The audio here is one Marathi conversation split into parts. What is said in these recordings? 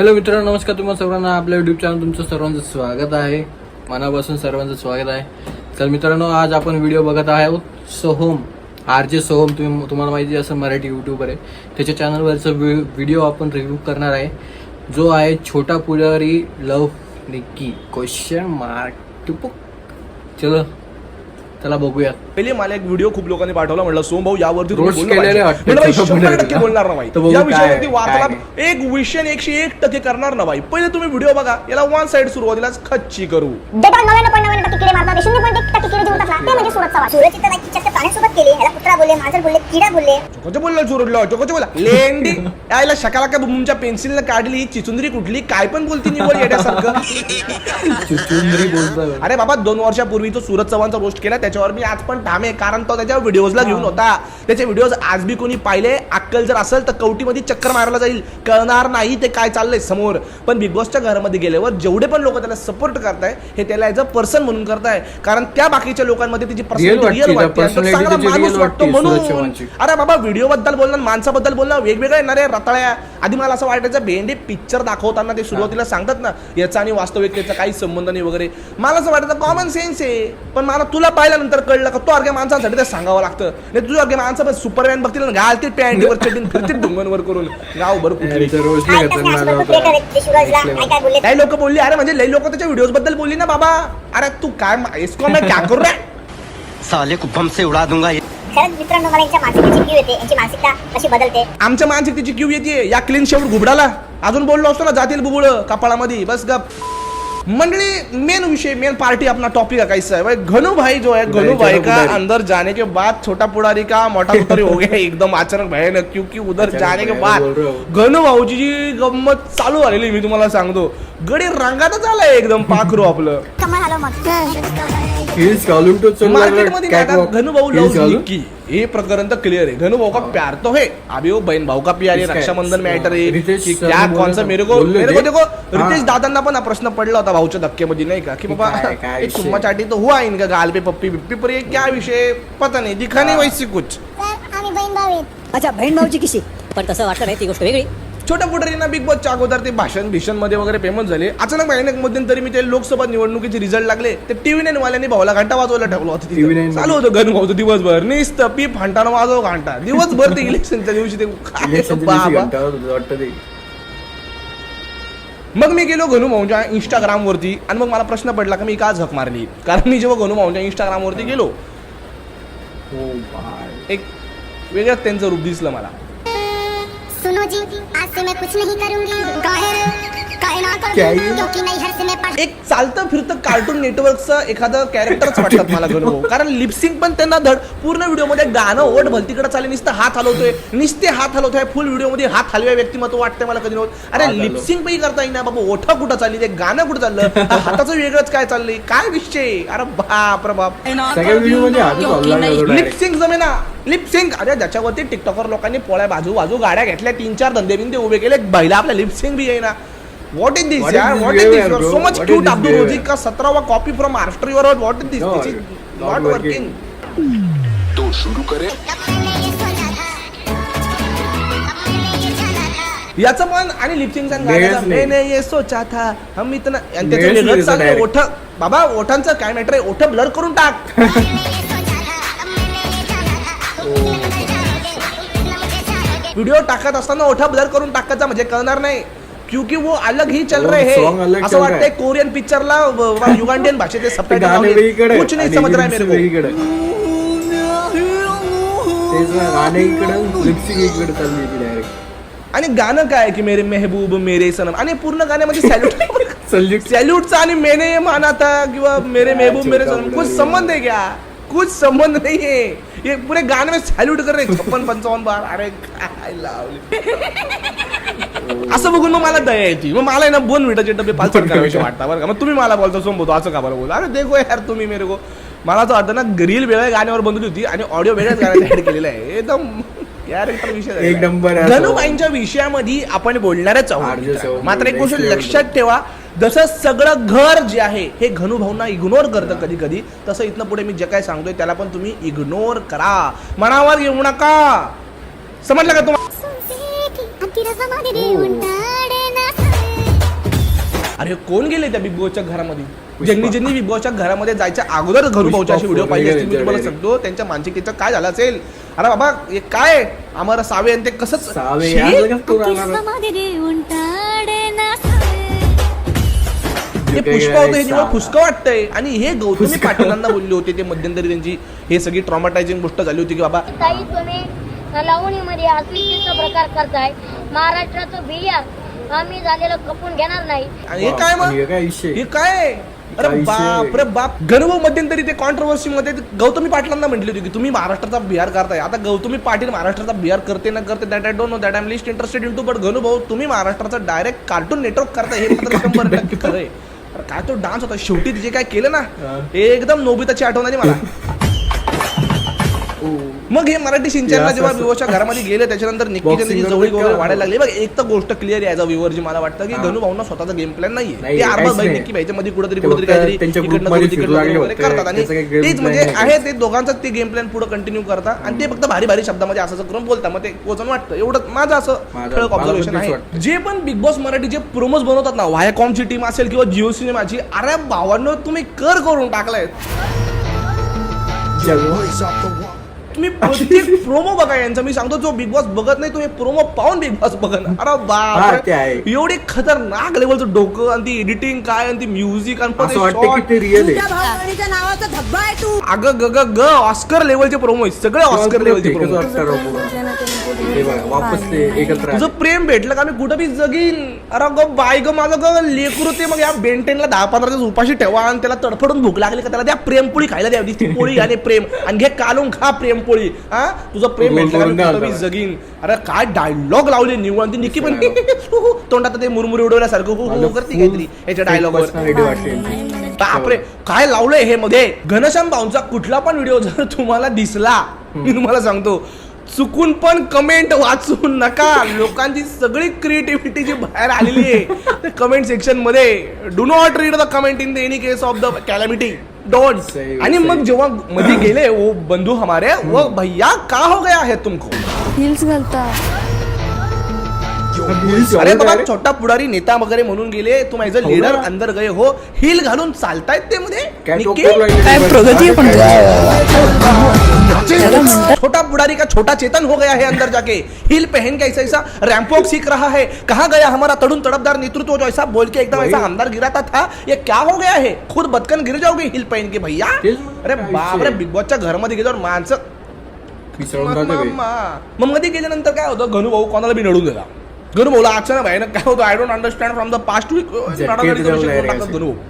हॅलो मित्रांनो, नमस्कार. तुम्हाला सर्वांना आपल्या युट्यूब चॅनल तुमचं सर्वांचं स्वागत आहे. मनापासून सर्वांचं स्वागत आहे. तर मित्रांनो, आज आपण व्हिडिओ बघत आहोत सोहम, RJ सोहम. तुम्हाला माहिती असेल, मराठी यूट्यूबर आहे. त्याच्या चॅनलवरचा व्हिडिओ आपण रिव्ह्यू करणार आहे, जो आहे छोटा पुजारी लव निक्की क्वेश्चन मार्क. चलो चला बघूया. पहिले मला एक व्हिडिओ खूप लोकांनी पाठवला, म्हटलं सोम भाऊ यावरती रोस्ट बोलणार ना भाई, या विषयावरती वार्तालाप एक विषय 101% करणार ना भाई. पहिले तुम्ही व्हिडिओ बघा, याला वन साइड सुरुवातीलाच खच्ची करू. डेटा 99.99% किडे मारतात, 0.1% किडे जीवन टाकला. ते म्हणजे सुरतचा वाद. सुरतची तर नाही, चक्क प्राण्यांसोबत केली. ह्याला कुत्रा बोलले, मांजर बोलले, किडा बोलले. चोकोचे बोलला सुरतला, चोकोचे बोला लेंडी यायला शकाला का तुमच्या पेन्सिलने काढली चिचुंदरी कुठली काय पण बोलती निवड येण्यासारखं. चिचुंदरी बोलतोय. अरे बाबा, 2 वर्षापूर्वी तो सूरज चव्हाणचा रोस्ट केला, त्याच्यावर मी आज पण ठाम आहे, कारण तो त्याच्या व्हिडिओजला घेऊन होता. त्याचे व्हिडिओज आज बी कोणी पाहिले, अक्कल जर असेल तर कवटीमध्ये चक्कर मारायला जाईल, कळणार नाही ते काय चाललंय समोर. पण बिग बॉसच्या घरामध्ये गेल्यावर जेवढे पण लोक त्याला सपोर्ट करताय, हे त्याला ऍज अ पर्सन म्हणून करताय, कारण त्या बाकीच्या लोकांमध्ये त्याची पर्सनॅलिटी रिअल वाटते, चांगला माणूस वाटतो म्हणून. अरे बाबा, व्हिडिओ बद्दल बोलणं, माणसाबद्दल बोलणं वेगवेगळं येणार आहे रताळ्या. आधी मला असं वाटायचं भेंडे पिक्चर दाखवताना ते सुरुवातीला सांगतात ना, याचा आणि वास्तविकतेचा काही संबंध नाही वगैरे. मला असं वाटतं कॉमन सेन्स आहे, पण मला तुला पाहिल्यानंतर कळलं का तो अर्घ्या माणसांसाठी ते सांगावं लागतं. नाही तुझ्या अर्घ्या माणसं पण सुपरमॅन बघतील ना, घालते पॅन्टीवर चढून फिरते डोंगरवर करून गाव भर कुठली. काही लोक बोलली, अरे म्हणजे लई लोक त्याच्या व्हिडिओज बद्दल बोलली ना बाबा. अरे तू काय इसको मैं क्या करू रे, साले को बम से उड़ा दूंगा. खरंच मित्रांनो, मला यांच्या मानसिकतेची क्यू येते, यांची मानसिकता कशी बदलते. आमच्या मानसिकतेची क्यू येते या क्लीन शेवट घुबडाला. अजून बोललो असतो ना, जातील बुबुळ कपाळामध्ये. बस गप मंडली. मेन विषय, मेन पार्टी अपना टॉपिक कैसा है भाई. घनू भाई जो है, घनू भाई का अंदर जाने के बाद छोटा पुडारी का मोटा पुडारी हो गया एकदम अचानक भयानक, क्योंकि उधर जाने के बाद घनू भाऊची जी गंमत चालू झालेली मी तुम्हाला सांगतो. गडी रंगातच आलाय एकदम पाखरू आपलं. कमाल आलं मग. मार्केटमध्ये घनू भाऊ लव निक्की ये प्रकरण तो क्लियर है. घनू भाऊ का प्यार तो है, अभी वो बहन भाऊ का प्यार है, रक्षाबंधन मैटर है क्या कौन सा. मेरे को देखो रितेश दादांना पण प्रश्न पडला होता भाऊच्या धक्क्यामध्ये, नाही का, की बाबा एक चुम्मा चाटी तो हुआ इनका गाल पे पप्पी बिप्पी, पर ये क्या विषय पता नहीं, दिखा नहीं वैसे कुछ. आम्ही बहीण भाऊ आहेत. अच्छा, बहीण भाऊची किशी, पण तसं वाटतं नाही, ती गोष्ट वेगळी. छोट्या पुढारींना बिग बॉसच्या अगोदर ते भाषण मध्ये वगैरे फेमस झाले. अचानक भयानक मध्यंतरी मी ते लोकसभा निवडणुकीचे रिझल्ट लागले, ते TV9 वाल्यांनी भावाला घंटा वाजवायला ठेवलं होतं. चालू होतं घन भाऊचं दिवसभर नुसतं पीप हांटानं वाजव घंटा दिवसभर. ते इलेक्शनच्या दिवशी ते मग मी गेलो घनू भाऊच्या इंस्टाग्राम वरती, आणि मग मला प्रश्न पडला की मी का झक मारली. कारण मी जेव्हा घनू भाऊच्या इंस्टाग्राम वरती गेलो, एक वेगळंच त्यांचं रूप दिसलं मला. सुनो जी, आज से मैं कुछ नहीं करूंगी, क्योंकि नहीं हर से मैं एक चालतं फिरतं कार्टून नेटवर्कचं एखादं कॅरेक्टरच वाटतात मला घनू भाऊ. कारण लिपसिंग पण त्यांना धड पूर्ण व्हिडिओमध्ये गाणं ओढ भलतीकडे चालले, नुसतं हात हलवतोय, नुसते हात हलवतोय, फुल व्हिडिओमध्ये हात हलव्या व्यक्तिमत्व वाटतंय मला कधी नव्हतं. अरे लिपसिंग पण करता येईना बाबा, ओठा कुठं चालली, ते गाणं कुठं चाललं, हाताचं वेगळंच काय चाललंय, काय विषय. अरे बाप रे बाप, लिपसिंग जमेना लिपसिंग. अरे ज्याच्यावरती टिकटॉकर लोकांनी पोळ्या बाजू बाजू गाड्या घेतल्या, 3-4 धंदे बिंदे उभे केले, बैला आपल्या लिपसिंग बी येईना. What is this यार, what is this? You are so much cute. Abdul Rozik का 17वां copy from Maharashtra. Your what is this? This is not working. तो शुरू करें. याचं पण आणि लिपसिंगचा गाण्याचा मैंने ये सोचा था हम इतना, आणि त्याचं वेगळंच चाललंय. ओठ बाबा, ओठांचं काय मॅटर आहे, ओठ ब्लर करून टाक. व्हिडिओ टाकत असताना ओठा ब्लर करून टाकायचा, म्हणजे कळणार नाही, क्योंकि वो अलग ही चल रहे हैं. असं वाटतंय कोरियन पिक्चरला युगांडियन भाषेचे सबटायटल कुछ नाही समज रहा है मेरे को. आणि गाणं काय की मेरे मेहबूब मेरे सनम, आणि पूर्ण गाण्यामध्ये सॅल्यूटचा आणि मैंने ये माना था किंवा मेरे मेहबूब मेरे सनम, कुछ संबंध है क्या, कुछ संबंध नहीं है. ये पूरे गाने में सॅल्यूट कर रहे 56-55 बार. अरे काय लावले. असं बघून मग मला दया येते. मग मला ना 2 मिनिटाचे डबे पालचट करायचे वाटतं बरं का. मग तुम्ही मला बोलतो सोमतो असं का बरं बोल. अरे देखो यार तुम्ही मेरे को, मला असं वाटतं ना रील वेगळ्या गाण्यावर बनवली होती आणि ऑडिओ वेगळ्याच गाण्यात ऍड केलेला आहे. एकदम यार एकदम विषय एक नंबर. घनूबाईंच्या विषयामध्ये आपण बोलणारच आहोत. मात्र एक गोष्ट लक्षात ठेवा, जसं सगळं घर जे आहे हे घनू भाऊंना इग्नोर करतं कधी कधी, तसं इथनं पुढे मी जे काय सांगतोय त्याला पण तुम्ही इग्नोर करा, मनावर घेऊ नका. समजलं का तुम्हाला? अरे कोण गेले त्या बिग बॉसच्या घरामध्ये? ज्यांनी बिग बॉसच्या घरामध्ये जायच्या अगोदर घरू भाऊच्या अशी व्हिडिओ पाहिजे असतील, मी तुम्हाला सांगतो त्यांच्या मानसिकतेचं काय झालं असेल. अरे बाबा हे काय आम्हाला सावे आणि ते कसंच सावे शी? यार लगेच तो राहणार. हे पुष्पा होतं हे निवड फुसकं वाटतंय. आणि हे गौतमी पाटीलांना बोलले होते ते मध्यंतरी त्यांची हे सगळी ट्रॉमाटायझिंग गोष्ट झाली होती की बाबा ताई तुम्ही लावणीमध्ये अस्मितेचा प्रकार करताय. महाराष्ट्राचं बिया आम्ही झालेलं कपून घेणार नाही. आणि हे काय मग हे काय विषय? हे काय अरे काय विषय? बाप रे बाप. गणभाऊ मध्यंतरी ते कॉन्ट्रोवर्सी मध्ये गौतमी पाटलांना म्हटली होती की तुम्ही महाराष्ट्राचा बिहार करताय. आता गौतमी पाटील महाराष्ट्राचा बिहार करते ना करते that I don't know, that I am least interested in to, but गणभाऊ तुम्ही महाराष्ट्राचा डायरेक्ट कार्टून नेटवर्क करताय हे मात्र 100% खरं आहे. अरे काय तो डान्स होता शेवटी तिचे काय केलं ना एकदम नोबिताची आठवण आली मला. मग हे मराठी सिंचनला जेव्हा विवोच्या घरामध्ये गेले त्याच्यानंतर निक्कीच्या Boxing जवळ मध्ये वाढायला लागली. बघ एक तर गोष्ट क्लिअर आहे व्ह्यूअर जी मला वाटतं की गणू भाऊंना स्वतःचा गेम प्लॅन नाहीये. नाही, ते अर्बा काहीच भाई नाही. निक्की भाईच्या मध्ये कुठेतरी ते फक्त काहीतरी त्यांच्या इकडनं ग्रुपमध्ये तिकडनं फिरू लागले वगैरे होते. करतात. आणि त्याचं काही game तेच plan म्हणजे नाही. आहे ते दोघांचाच ते गेम प्लॅन पुढे कंटिन्यू करतात आणि ते फक्त भारी भारी शब्दामध्ये असं करून बोलतात. मग ते कोचन वाटतं एवढं माझं असं ठळक ऑब्झर्वेशन आहे. जे पण बिग बॉस मराठी जे प्रोमोज बनवतात ना, वायकॉमची टीम असेल किंवा जिओ सिनेमाची, अरे भावांनो तुम्ही करून टाकलाय. तुम्ही प्रत्येक प्रोमो बघा यांचा. मी सांगतो जो बिग बॉस बघत नाही तुम्ही प्रोमो पाहून बिग बॉस बघा ना. अरे हा, बाप ते आहे. एवढी खतरनाक लेवलचं डोकं आणि ती एडिटिंग काय आणि ती म्युझिक आणि असं वाटतं की ते रिअल आहे. नावाचा धब्बा आहे तू. अगं ग ग ग ऑस्कर लेवलचे प्रोमो आहेत सगळे ऑस्कर लेवलचे एकच प्रोमो. वाटतं राव पूर्ण. हे बघा, वापस ते एकत्र तुझं प्रेम भेटलं का मी कुठं बी जगीन. अरे ग बाय ग माझं ग लेकरू ते. मग या बेंटेनला 10-15 दिवस उपाशी ठेवा आणि त्याला तडफडून भूक लागली का त्याला त्या प्रेमपोळी खायला द्यावी. ती पोळी आणि प्रेम आणि घे कालून खा प्रेमपोळी. हा तुझं प्रेम भेटलं का मी कुठं बी जगीन. अरे काय डायलॉग लावले निवड ती निक्की पण तोंडात ते मुरमुरी उडवल्यासारखं हो करते काहीतरी याच्या डायलॉगवर. पर्सनॅलिटी वाटते. बापरे काय लावलंय हे मध्ये. घनश्याम भाऊंचा कुठला पण व्हिडिओ जर तुम्हाला दिसला मी तुम्हाला सांगतो चुकून पण कमेंट वाचू नका. लोकांची सगळी क्रिएटिव्हिटी जी बाहेर आलेली आहे कमेंट सेक्शन मध्ये. Do not read the comment in the any case of the calamity don't. आणि मग जेव्हा मध्ये गेले वो बंधू हमारे वो भैया का हो गया है तुमको. हिल्स घालता. अरे बाबा छोटा पुढारी नेता वगैरे म्हणून गेले तुम ऍज अ लीडर अंदर गए हो. हिल घालून चालतायत ते मध्ये. निक्की? काय प्रगती आहे पण छोटा पुढारी का छोटा चेतन हो गया है अंदर जाके. हिल पहन के ऐसा ऐसा रैंपवॉक सीख रहा है. कहाँ गया हमारा तड़ुन तड़पदार नेतृत्व जो ऐसा बोल के एकदम ऐसा अंदर गिराता था. ये क्या हो गया है. खुद बदकन गिर जाओगे हिल पहन के भैया. अरे बाप रे बिग बॉसच्या घरामध्ये गेल्यावर माणसं मग मध्ये गेल्यानंतर काय होतं गणू भाऊ कोणाला बी नडून गेला. गणू भाऊला अचानक आहे ना काय होतं I don't understand from the past week.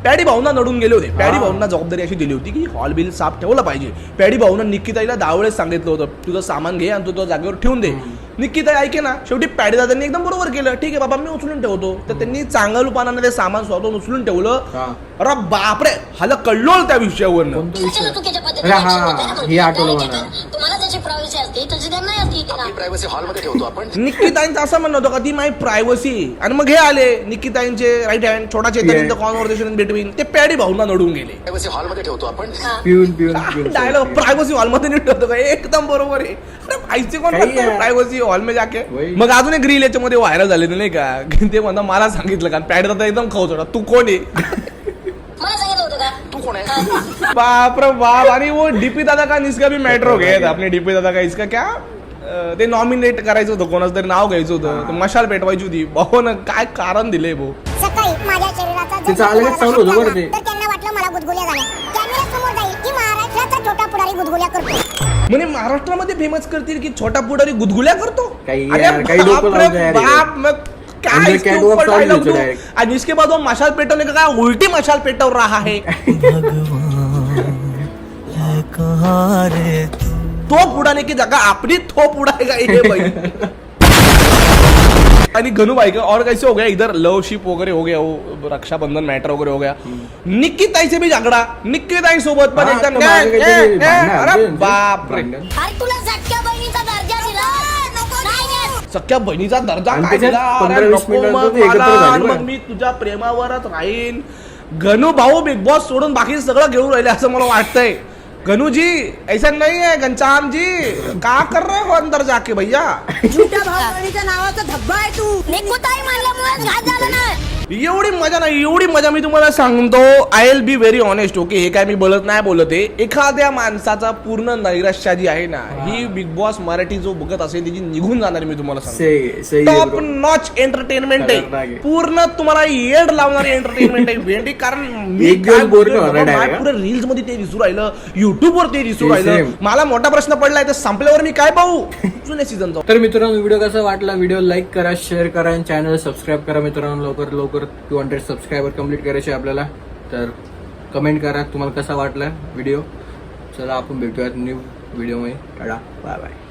Paddy भाऊंना नडून गेले होते. पॅडी भाऊंना जबाबदारी अशी दिली होती की हॉल बिल साफ ठेवला पाहिजे. पॅडी भाऊंना निक्कीताईला 10 वेळेस सांगितलं होतं तुझं सामान घे आणि तू तुझ्या जागेवर ठेवून दे. निक्कीताई ऐके ना शेवटी पॅडी दादांनी एकदम बरोबर केलं. ठीक आहे बाबा मी उचलून ठेवतो. तर त्यांनी चांगलपणाने ते सामान स्वतःहून उचलून ठेवलं. अरे बापरे हाला कळलो त्या विषयावर. हे आठवलं मला. तुम्हाला त्याची प्रायव्हसी असते तशी त्यांना असते. आपली प्रायव्हसी हॉलमध्ये ठेवतो आपण. निक्कीताईंचं असं म्हणणं होतं का ती माय प्रायव्हसी. आणि मग हे आले निक्कीताईंचे राईट हँड छोटा Chetan in the conversation between ते पॅडी भाऊंना नडून गेले. प्रायव्हसी हॉलमध्ये ठेवतो आपण. पिऊन डायलॉग प्रायव्हसी हॉल मध्ये नीट होतं का एकदम बरोबर आहे. आईचे कोण प्रायव्हसी हॉल मध्ये जाके. मग अजून एक रील याच्यामध्ये व्हायरल झाले नाही का ते म्हणता मला सांगितलं का पॅडी दादा एकदम खवचोडा तू कोण आहे. मला सांगितलं होतं का तू कोण आहे. बाप रे बाप. आणि वो डीपी दादा का इसका भी मॅटर हो गया. आपले डीपी दादा का इसका क्या ते नॉमिनेट करायचं होतं कोणाचं तरी नाव घ्यायचं होतं. मशाल पेटवायची होती. भाऊ ना काय कारण दिलंय भाऊ. सकाळी माझ्या शरीराचा त्याचं अलगच चालू होतं बरं ते. तर त्यांना वाटलं मला गुदगुल्या झाल्या. कॅमेरा समोर जाईल की महाराष्ट्राचा छोटा पुढारी गुदगुल्या करतो. म्हणे महाराष्ट्रामध्ये फेमस करतील की छोटा पुढारी गुदगुल्या करतो. काही अरे यार, काही डोकं बाप रे लावतं यार हे. बाप. मग काय म्हणजे इसके catwalk ऊपर चालू dialogue होतं दूं? direct. आणि इसके बाद वो मशाल पेटवने का काय उल्टी मशाल पेटव रहा है. तो पुढाने की जगह अपनी थोप उड़ाएगा ये भाई. आणि गणू भाई का और कैसे हो गया इधर लव शिप वगैरे हो गया वो रक्षाबंधन मॅटर वगैरे हो गया. निक्की ताई से भी झगडा. निक्की ताई सोबत पण एकदम अरे बाप रे. अरे तुला सख्या बहिणीचा दर्जा दिला नाही. सख्या बहिणीचा दर्जा आणि काय दिला. त्याच्यात अरे 15-20 नको मिनिटात मग ते एकत्र मला. झाले मग बरं. मी तुझ्या प्रेमावरच राहीन. गणू भाऊ बिग बॉस सोडून बाकी सगळं घेऊन राहिले असं मला वाटतंय. गणू जी ऐसा नहीं है घनश्याम जी का कर रहे हो अंदर जाके भैया. छोट्या भाऊ नावाचा धब्बा आहे तू. निकुताई म्हणल्यामुळेच घात झालं ना. एवढी मजा नाही, एवढी मजा मी तुम्हाला सांगतो. I will be very honest. Okay, हे काय मी बोलत आहे. एखाद्या माणसाचा पूर्ण नैराश्य जी आहे ना, ही बिग बॉस मराठी जो बघत असेल त्याची निघून जाणार. मी तुम्हाला सांगतो टॉप नॉच एंटरटेनमेंट आहे. पूर्ण तुम्हाला येड लावणारी एंटरटेनमेंट आहे भेंडी. कारण मी पुढे रील्स मध्ये ते दिसू राहिलं, युट्यूब वर ते दिसू राहिलं. मला मोठा प्रश्न पडलाय, तर संपल्यावर मी काय पाहू जुन्या सीझन. तर मित्रांनो, व्हिडिओ कसा वाटला, व्हिडिओ लाईक करा, शेअर करा आणि चॅनल सबस्क्राईब करा मित्रांनो. लवकर 200 सबस्क्रायबर कम्प्लीट करायचे आपल्याला. तर कमेंट करा तुम्हाला कसा वाटला व्हिडिओ. चला आपण भेटूयात न्यू व्हिडिओ मध्ये. Tata, bye bye.